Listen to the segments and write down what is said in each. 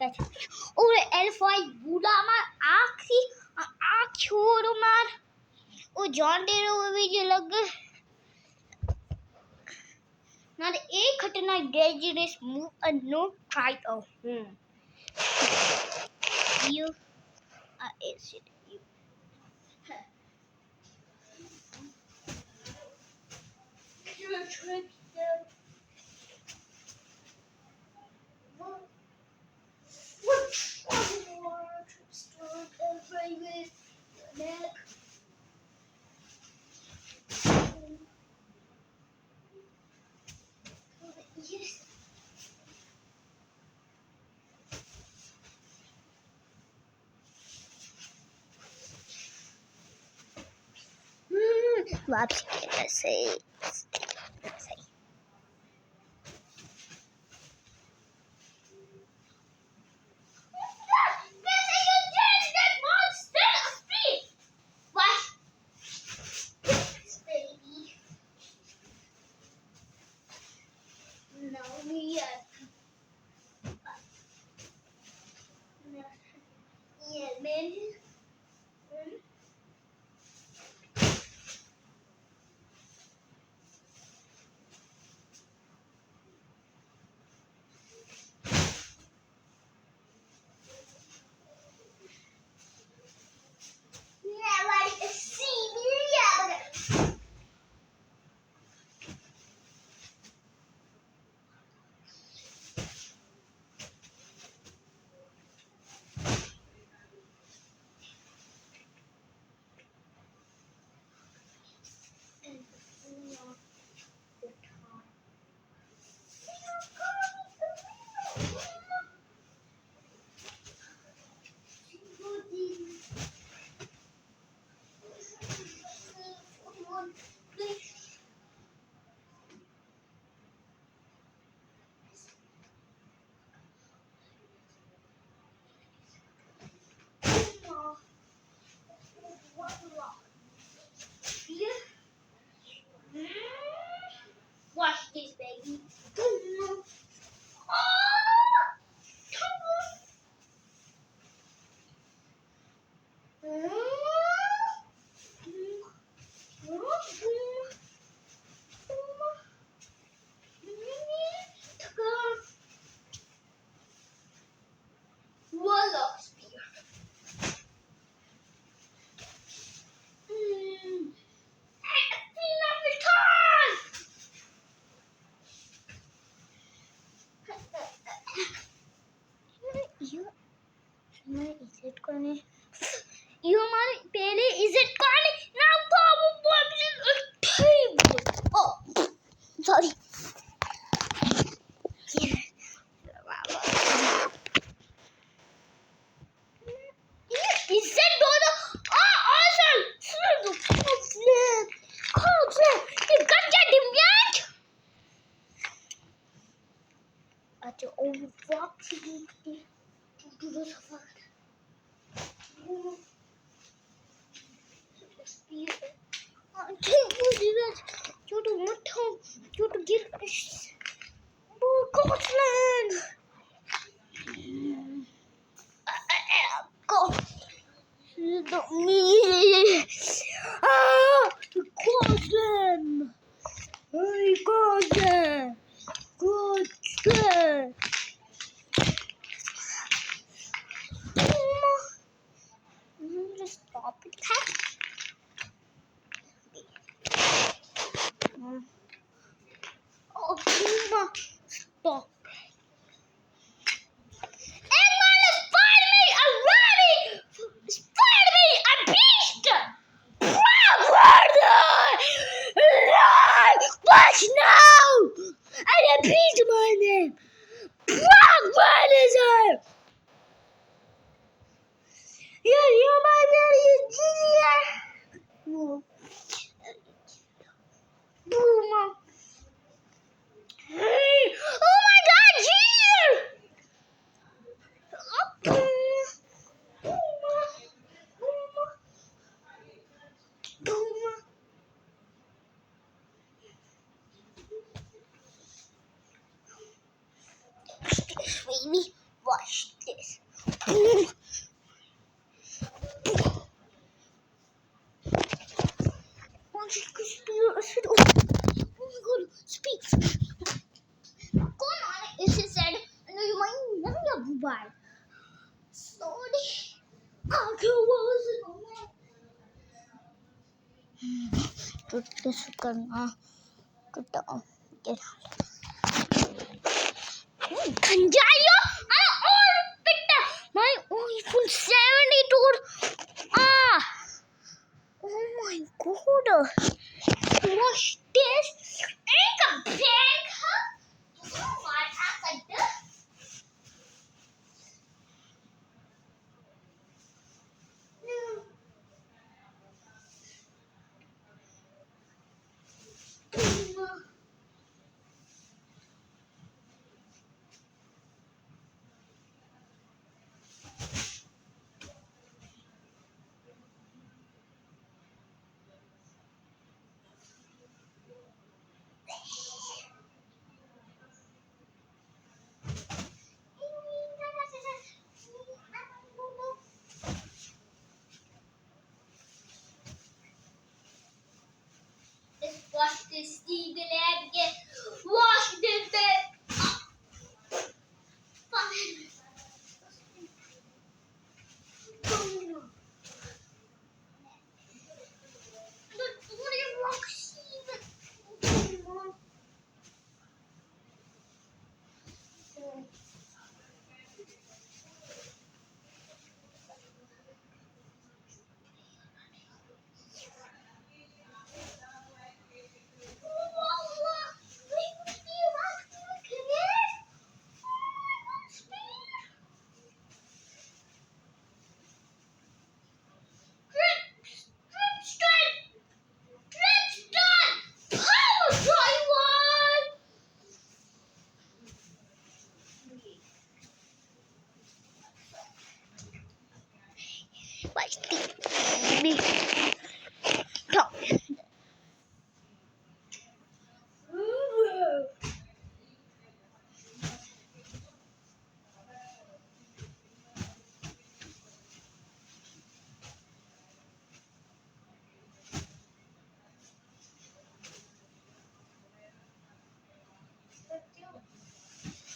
और L5 बूढ़ा मार आँख छोड़ मार वो जॉन डेरे वो वीडियो लग not a घटना dangerous move and no try of you are acid you yes वापस कैसे Yeah, man. Yeah, like a sea. Yeah. Watch this, baby. Warlock spear. Is it gonna? You are pale. Is it gonna? Now go. Oh, sorry. Is it gonna? Oh, awesome! Flip. You got that demand? At your own walk, to do the fuck. You do what home? You to get Scotland. Go. You don't need. Scotland. Hey, Scotland. Scotland. Just stop it. Oh, Puma, stop. Anyone spider me! I'm ready! Spider me! I'm beast! What now? I repeat my name. Brother! You're my very genius. Puma. Hey! Oh my God! das करना कितना Anjayo all pitta my iPhone 72 oh my god watch this ain't a bank what happened Wash this eagle and get wash this bed.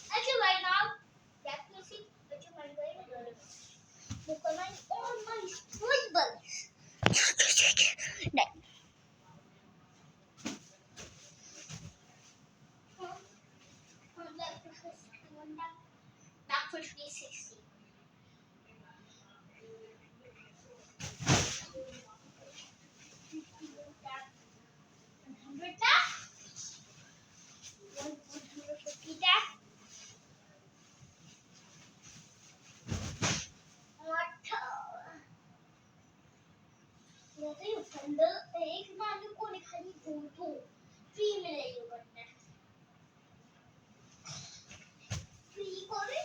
Actually, right now, that music, but you might go because all my scribbles. Back for 360. एक मालूम को खाली photo free में ले लो करना free करे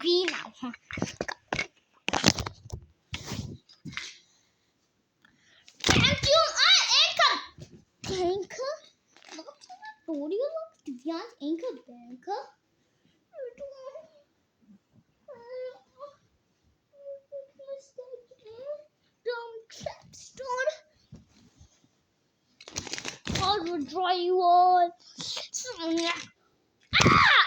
green now. Thank you, Anchor. Anchor? Not tutorial of Divyan's Anchor Banker. Dumb trap store. I will draw you all. Ah!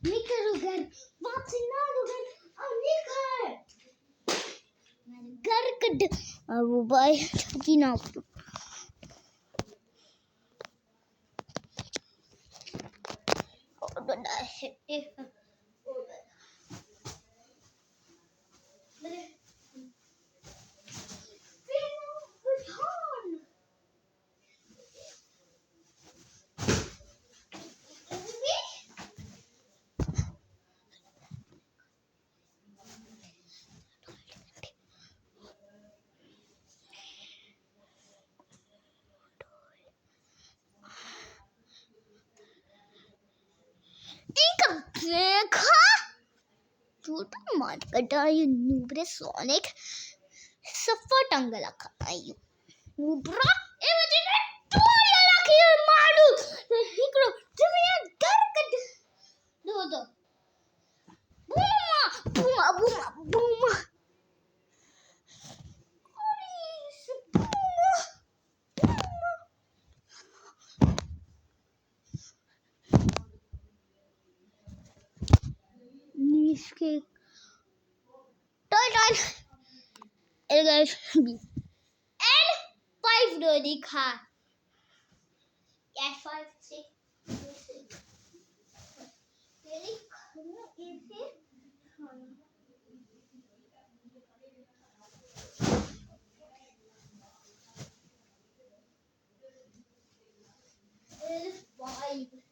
निकर घर वापस ना घर और निकर घर कट अब भाई की ना छोटा मार कटा you noobre Sonic सफर टंगला खाना you नूब्रा ए मुझे ना टोला रखी मारू इकरो तुम यार डर कट दो बूमा इसके टॉय guys N5 do दिखा F5 से मेरी खाना इसे L5